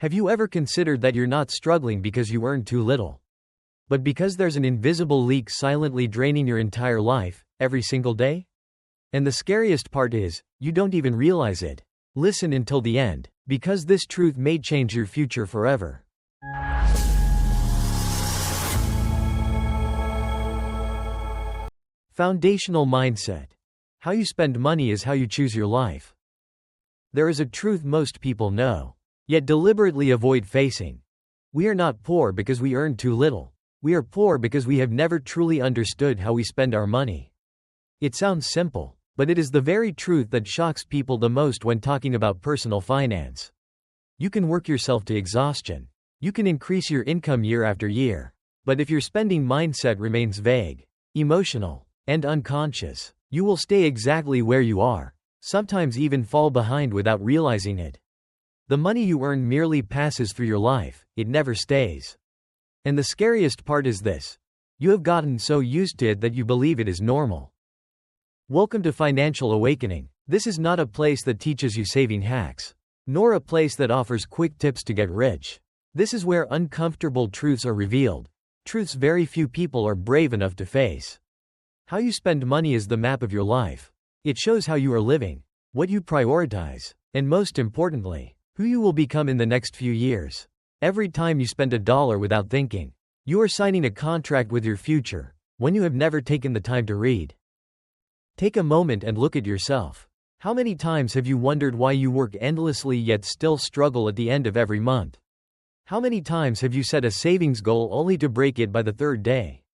Have you ever considered that you're not struggling because you earn too little, but because there's an invisible leak silently draining your entire life, every single day? And the scariest part is, you don't even realize it. Listen until the end, because this truth may change your future forever. Foundational mindset. How you spend money is how you choose your life. There is a truth most people know, yet deliberately avoid facing. We are not poor because we earn too little. We are poor because we have never truly understood how we spend our money. It sounds simple, but it is the very truth that shocks people the most when talking about personal finance. You can work yourself to exhaustion. You can increase your income year after year. But if your spending mindset remains vague, emotional, and unconscious, you will stay exactly where you are, sometimes even fall behind without realizing it. The money you earn merely passes through your life, it never stays. And the scariest part is this: you have gotten so used to it that you believe it is normal. Welcome to Financial Awakening. This is not a place that teaches you saving hacks, nor a place that offers quick tips to get rich. This is where uncomfortable truths are revealed, truths very few people are brave enough to face. How you spend money is the map of your life. It shows how you are living, what you prioritize, and most importantly, who you will become in the next few years. Every time you spend $1 without thinking, you are signing a contract with your future, one you have never taken the time to read. Take a moment and look at yourself. How many times have you wondered why you work endlessly yet still struggle at the end of every month? How many times have you set a savings goal only to break it by the third day?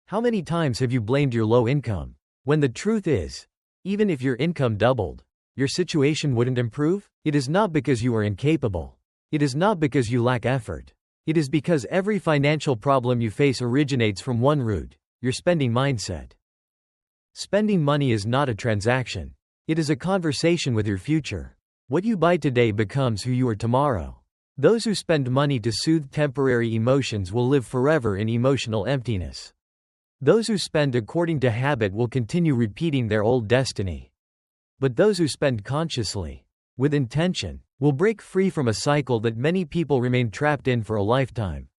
How many times have you blamed your low income, when the truth is, even if your income doubled, your situation wouldn't improve? It is not because you are incapable. It is not because you lack effort. It is because every financial problem you face originates from one root: your spending mindset. Spending money is not a transaction. It is a conversation with your future. What you buy today becomes who you are tomorrow. Those who spend money to soothe temporary emotions will live forever in emotional emptiness. Those who spend according to habit will continue repeating their old destiny. But those who spend consciously, with intention, will break free from a cycle that many people remain trapped in for a lifetime.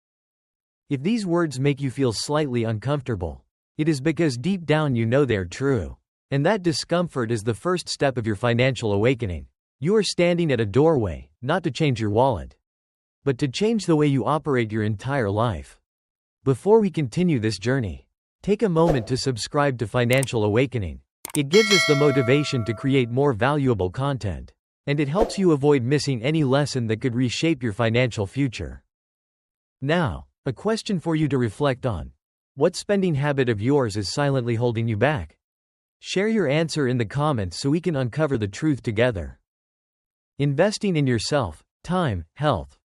If these words make you feel slightly uncomfortable, it is because deep down you know they are true. And that discomfort is the first step of your financial awakening. You are standing at a doorway, not to change your wallet, but to change the way you operate your entire life. Before we continue this journey, take a moment to subscribe to Financial Awakening. It gives us the motivation to create more valuable content, and it helps you avoid missing any lesson that could reshape your financial future. Now, a question for you to reflect on. What spending habit of yours is silently holding you back? Share your answer in the comments so we can uncover the truth together. Investing in yourself, time, health.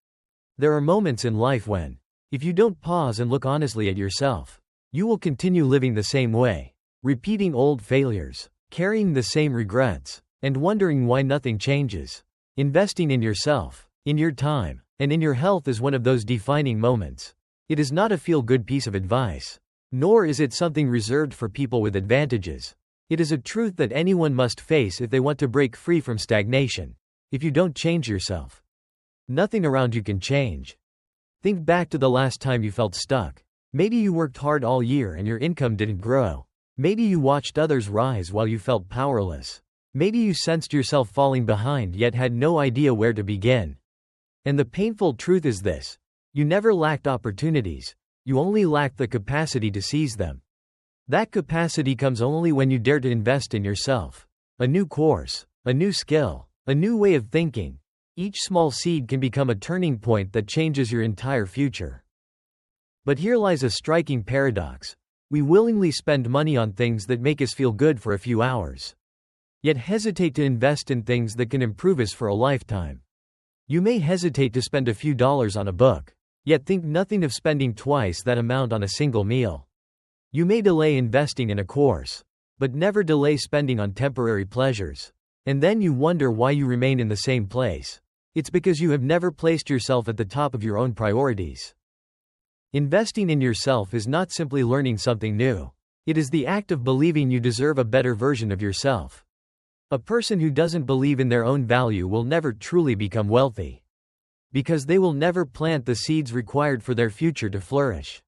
There are moments in life when, if you don't pause and look honestly at yourself, you will continue living the same way, repeating old failures, carrying the same regrets, and wondering why nothing changes. Investing in yourself, in your time, and in your health is one of those defining moments. It is not a feel-good piece of advice, nor is it something reserved for people with advantages. It is a truth that anyone must face if they want to break free from stagnation. If you don't change yourself, nothing around you can change. Think back to the last time you felt stuck. Maybe you worked hard all year and your income didn't grow. Maybe you watched others rise while you felt powerless. Maybe you sensed yourself falling behind yet had no idea where to begin. And the painful truth is this: you never lacked opportunities, you only lacked the capacity to seize them. That capacity comes only when you dare to invest in yourself. A new course, a new skill, a new way of thinking. Each small seed can become a turning point that changes your entire future. But here lies a striking paradox. We willingly spend money on things that make us feel good for a few hours, yet hesitate to invest in things that can improve us for a lifetime. You may hesitate to spend a few dollars on a book, yet think nothing of spending twice that amount on a single meal. You may delay investing in a course, but never delay spending on temporary pleasures. And then you wonder why you remain in the same place. It's because you have never placed yourself at the top of your own priorities. Investing in yourself is not simply learning something new. It is the act of believing you deserve a better version of yourself. A person who doesn't believe in their own value will never truly become wealthy. because they will never plant the seeds required for their future to flourish.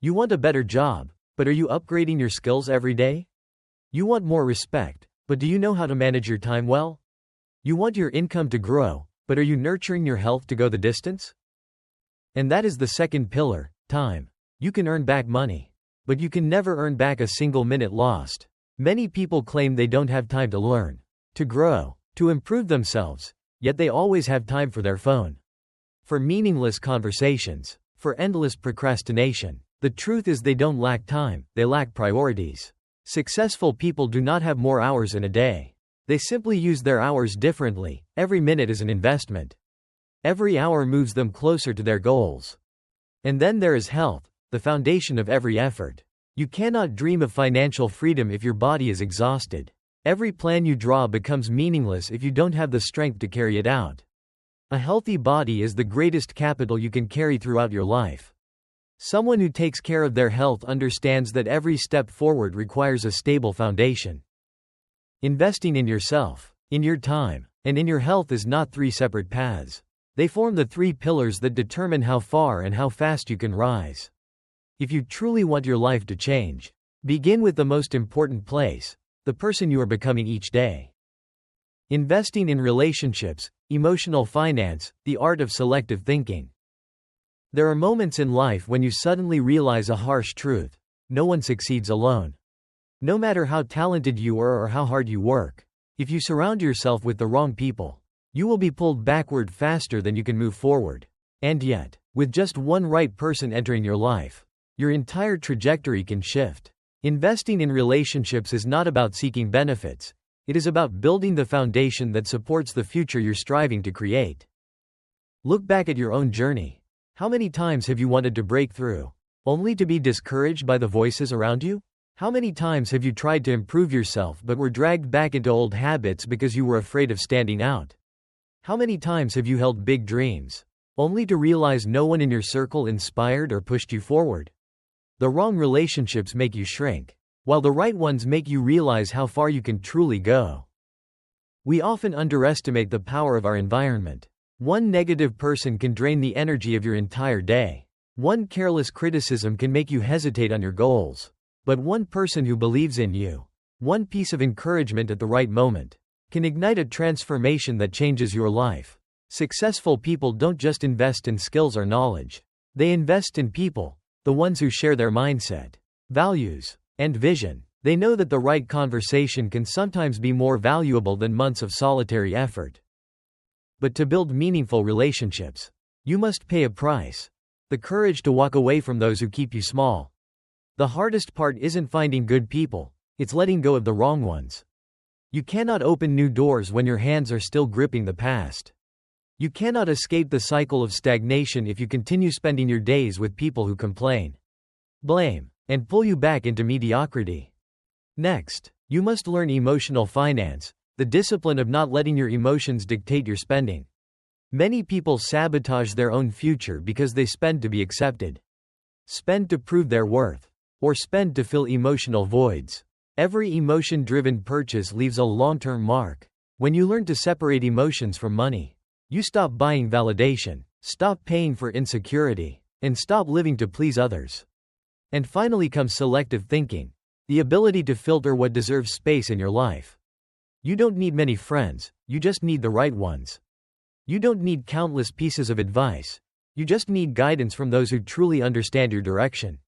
You want a better job, but are you upgrading your skills every day? You want more respect, but do you know how to manage your time well? You want your income to grow, but are you nurturing your health to go the distance? And that is the second pillar, time. You can earn back money, but you can never earn back a single minute lost. Many people claim they don't have time to learn, to grow, to improve themselves, yet they always have time for their phone, for meaningless conversations, for endless procrastination. The truth is they don't lack time, they lack priorities. Successful people do not have more hours in a day. They simply use their hours differently. Every minute is an investment. Every hour moves them closer to their goals. And then there is health, the foundation of every effort. You cannot dream of financial freedom if your body is exhausted. Every plan you draw becomes meaningless if you don't have the strength to carry it out. A healthy body is the greatest capital you can carry throughout your life. Someone who takes care of their health understands that every step forward requires a stable foundation. Investing in yourself, in your time, and in your health is not three separate paths. They form the three pillars that determine how far and how fast you can rise. If you truly want your life to change, begin with the most important place, the person you are becoming each day. Investing in relationships, emotional finance, the art of selective thinking. There are moments in life when you suddenly realize a harsh truth. No one succeeds alone. No matter how talented you are or how hard you work, if you surround yourself with the wrong people, you will be pulled backward faster than you can move forward. And yet, with just one right person entering your life, your entire trajectory can shift. Investing in relationships is not about seeking benefits. It is about building the foundation that supports the future you're striving to create. Look back at your own journey. How many times have you wanted to break through, only to be discouraged by the voices around you? How many times have you tried to improve yourself but were dragged back into old habits because you were afraid of standing out? How many times have you held big dreams, only to realize no one in your circle inspired or pushed you forward? The wrong relationships make you shrink, while the right ones make you realize how far you can truly go. We often underestimate the power of our environment. One negative person can drain the energy of your entire day. One careless criticism can make you hesitate on your goals. But one person who believes in you, one piece of encouragement at the right moment, can ignite a transformation that changes your life. Successful people don't just invest in skills or knowledge. They invest in people, the ones who share their mindset, values, and vision. They know that the right conversation can sometimes be more valuable than months of solitary effort. But to build meaningful relationships, you must pay a price. The courage to walk away from those who keep you small. The hardest part isn't finding good people, it's letting go of the wrong ones. You cannot open new doors when your hands are still gripping the past. You cannot escape the cycle of stagnation if you continue spending your days with people who complain, blame, and pull you back into mediocrity. Next, you must learn emotional finance, the discipline of not letting your emotions dictate your spending. Many people sabotage their own future because they spend to be accepted, spend to prove their worth, or spend to fill emotional voids. Every emotion-driven purchase leaves a long-term mark. When you learn to separate emotions from money, you stop buying validation, stop paying for insecurity, and stop living to please others. And finally comes selective thinking, the ability to filter what deserves space in your life. You don't need many friends, you just need the right ones. You don't need countless pieces of advice, you just need guidance from those who truly understand your direction.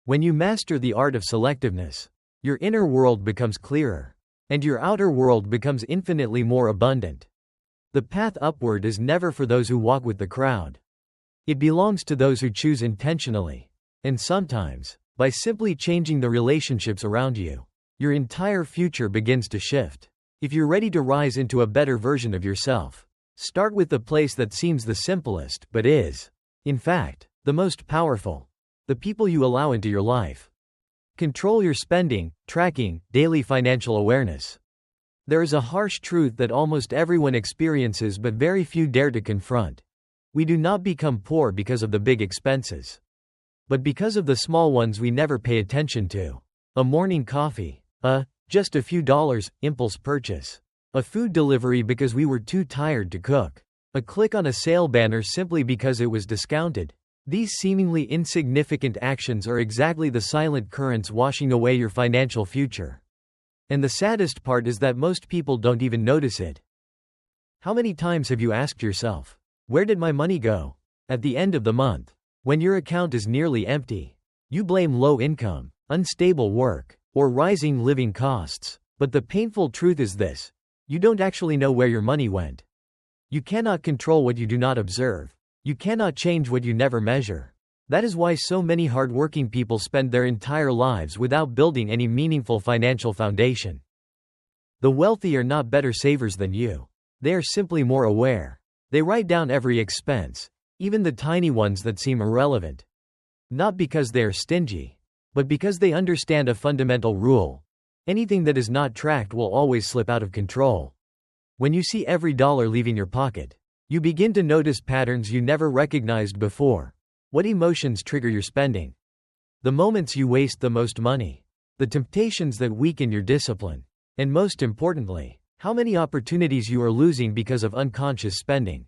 When you master the art of selectiveness, your inner world becomes clearer, and your outer world becomes infinitely more abundant. The path upward is never for those who walk with the crowd. It belongs to those who choose intentionally. And sometimes, by simply changing the relationships around you, your entire future begins to shift. If you're ready to rise into a better version of yourself, start with the place that seems the simplest but is, in fact, the most powerful. The people you allow into your life. Control your spending, tracking, daily financial awareness. There is a harsh truth that almost everyone experiences but very few dare to confront. We do not become poor because of the big expenses, but because of the small ones we never pay attention to. A morning coffee, just a few dollars, impulse purchase. A food delivery because we were too tired to cook. A click on a sale banner simply because it was discounted. These seemingly insignificant actions are exactly the silent currents washing away your financial future. And the saddest part is that most people don't even notice it. How many times have you asked yourself, where did my money go? At the end of the month, when your account is nearly empty, you blame low income, unstable work, or rising living costs. But the painful truth is this: you don't actually know where your money went. You cannot control what you do not observe. You cannot change what you never measure. That is why so many hardworking people spend their entire lives without building any meaningful financial foundation. The wealthy are not better savers than you. They are simply more aware. They write down every expense, even the tiny ones that seem irrelevant. Not because they are stingy, but because they understand a fundamental rule: anything that is not tracked will always slip out of control. When you see every dollar leaving your pocket, you begin to notice patterns you never recognized before. What emotions trigger your spending? The moments you waste the most money. The temptations that weaken your discipline. And most importantly, how many opportunities you are losing because of unconscious spending.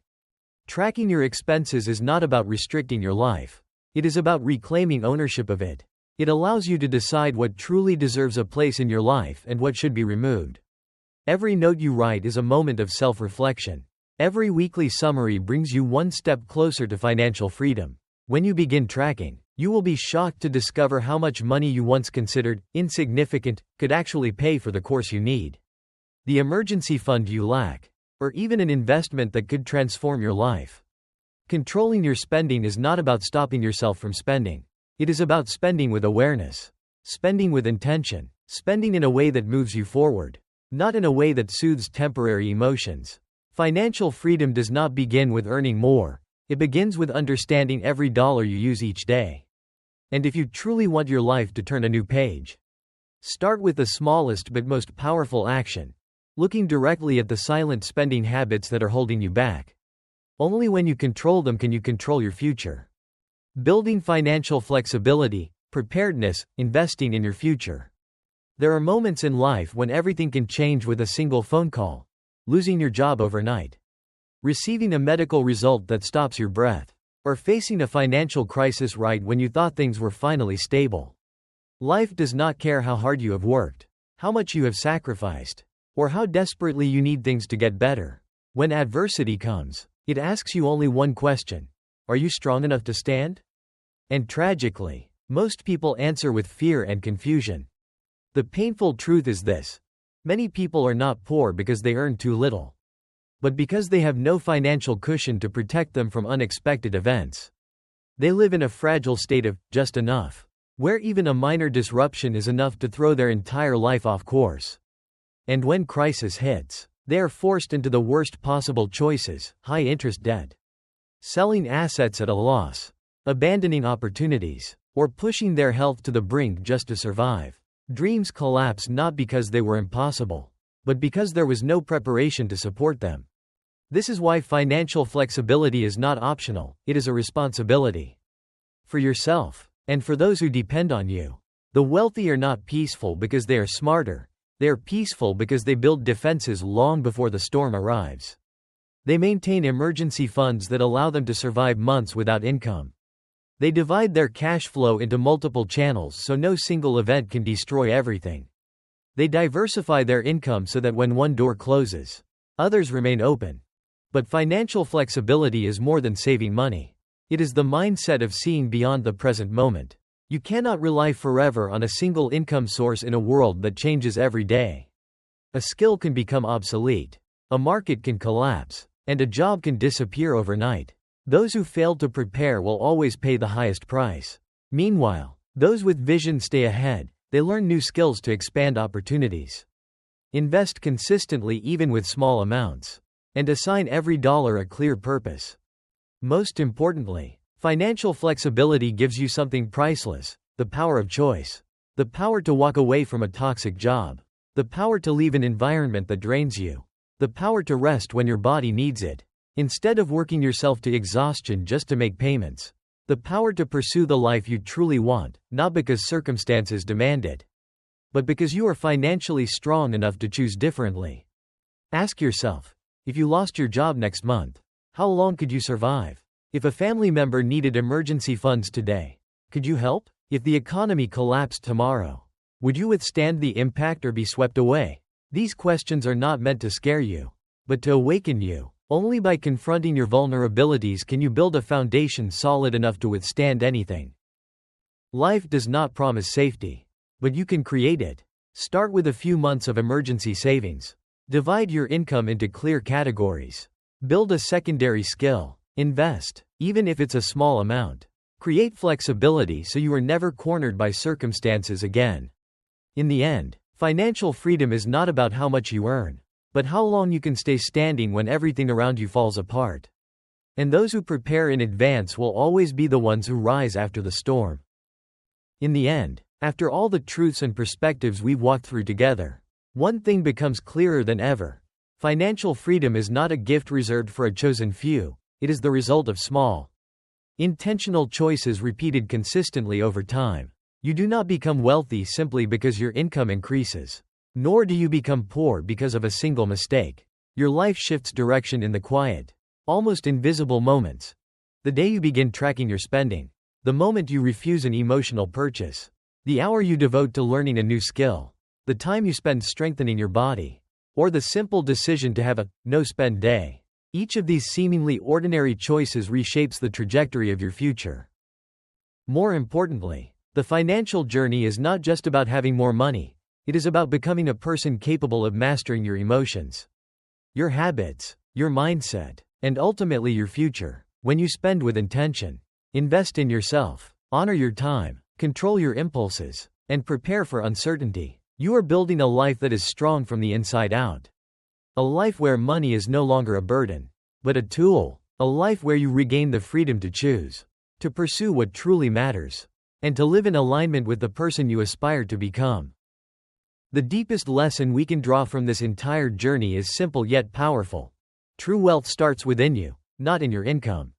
Tracking your expenses is not about restricting your life. It is about reclaiming ownership of it. It allows you to decide what truly deserves a place in your life and what should be removed. Every note you write is a moment of self-reflection. Every weekly summary brings you one step closer to financial freedom. When you begin tracking, you will be shocked to discover how much money you once considered insignificant could actually pay for the course you need, the emergency fund you lack, or even an investment that could transform your life. Controlling your spending is not about stopping yourself from spending. It is about spending with awareness, spending with intention, spending in a way that moves you forward, not in a way that soothes temporary emotions. Financial freedom does not begin with earning more. It begins with understanding every dollar you use each day. And if you truly want your life to turn a new page, start with the smallest but most powerful action: looking directly at the silent spending habits that are holding you back. Only when you control them can you control your future. Building financial flexibility, preparedness, investing in your future. There are moments in life when everything can change with a single phone call. Losing your job overnight, receiving a medical result that stops your breath, or facing a financial crisis right when you thought things were finally stable. Life does not care how hard you have worked, how much you have sacrificed, or how desperately you need things to get better. When adversity comes, it asks you only one question: are you strong enough to stand? And tragically, most people answer with fear and confusion. The painful truth is this: many people are not poor because they earn too little, but because they have no financial cushion to protect them from unexpected events. They live in a fragile state of just enough, where even a minor disruption is enough to throw their entire life off course. And when crisis hits, they are forced into the worst possible choices: high-interest debt, selling assets at a loss, abandoning opportunities, or pushing their health to the brink just to survive. Dreams collapse not because they were impossible, but because there was no preparation to support them. This is why financial flexibility is not optional, it is a responsibility. For yourself, and for those who depend on you. The wealthy are not peaceful because they are smarter. They are peaceful because they build defenses long before the storm arrives. They maintain emergency funds that allow them to survive months without income. They divide their cash flow into multiple channels so no single event can destroy everything. They diversify their income so that when one door closes, others remain open. But financial flexibility is more than saving money. It is the mindset of seeing beyond the present moment. You cannot rely forever on a single income source in a world that changes every day. A skill can become obsolete, a market can collapse, and a job can disappear overnight. Those who fail to prepare will always pay the highest price. Meanwhile, those with vision stay ahead. They learn new skills to expand opportunities. Invest consistently even with small amounts. And assign every dollar a clear purpose. Most importantly, financial flexibility gives you something priceless: the power of choice. The power to walk away from a toxic job. The power to leave an environment that drains you. The power to rest when your body needs it, instead of working yourself to exhaustion just to make payments. The power to pursue the life you truly want, not because circumstances demand it, but because you are financially strong enough to choose differently. Ask yourself, if you lost your job next month, How long could you survive? If a family member needed emergency funds today, could you help? If the economy collapsed tomorrow, would you withstand the impact or be swept away? These questions are not meant to scare you, but to awaken you. Only by confronting your vulnerabilities can you build a foundation solid enough to withstand anything. Life does not promise safety, but you can create it. Start with a few months of emergency savings. Divide your income into clear categories. Build a secondary skill. Invest, even if it's a small amount. Create flexibility so you are never cornered by circumstances again. In the end, financial freedom is not about how much you earn, but how long you can stay standing when everything around you falls apart. And those who prepare in advance will always be the ones who rise after the storm. In the end, after all the truths and perspectives we've walked through together, one thing becomes clearer than ever. Financial freedom is not a gift reserved for a chosen few, it is the result of small, intentional choices repeated consistently over time. You do not become wealthy simply because your income increases. Nor do you become poor because of a single mistake. Your life shifts direction in the quiet, almost invisible moments. The day you begin tracking your spending, the moment you refuse an emotional purchase, the hour you devote to learning a new skill, the time you spend strengthening your body, or the simple decision to have a no-spend day. Each of these seemingly ordinary choices reshapes the trajectory of your future. More importantly, the financial journey is not just about having more money. It is about becoming a person capable of mastering your emotions, your habits, your mindset, and ultimately your future. When you spend with intention, invest in yourself, honor your time, control your impulses, and prepare for uncertainty, you are building a life that is strong from the inside out. A life where money is no longer a burden, but a tool. A life where you regain the freedom to choose, to pursue what truly matters, and to live in alignment with the person you aspire to become. The deepest lesson we can draw from this entire journey is simple yet powerful. True wealth starts within you, not in your income,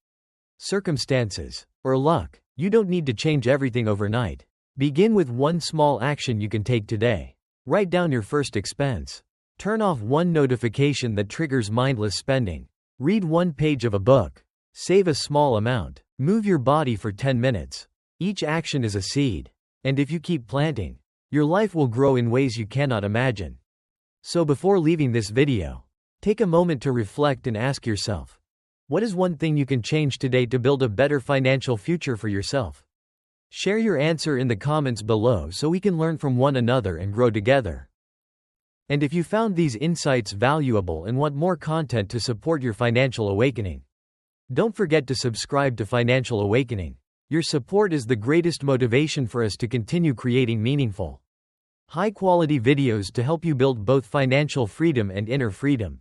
circumstances, or luck. You don't need to change everything overnight. Begin with one small action you can take today. Write down your first expense. Turn off one notification that triggers mindless spending. Read one page of a book. Save a small amount. Move your body for 10 minutes. Each action is a seed. And if you keep planting, your life will grow in ways you cannot imagine. So before leaving this video, take a moment to reflect and ask yourself, what is one thing you can change today to build a better financial future for yourself? Share your answer in the comments below so we can learn from one another and grow together. And if you found these insights valuable and want more content to support your financial awakening, don't forget to subscribe to Financial Awakening. Your support is the greatest motivation for us to continue creating meaningful, high-quality videos to help you build both financial freedom and inner freedom.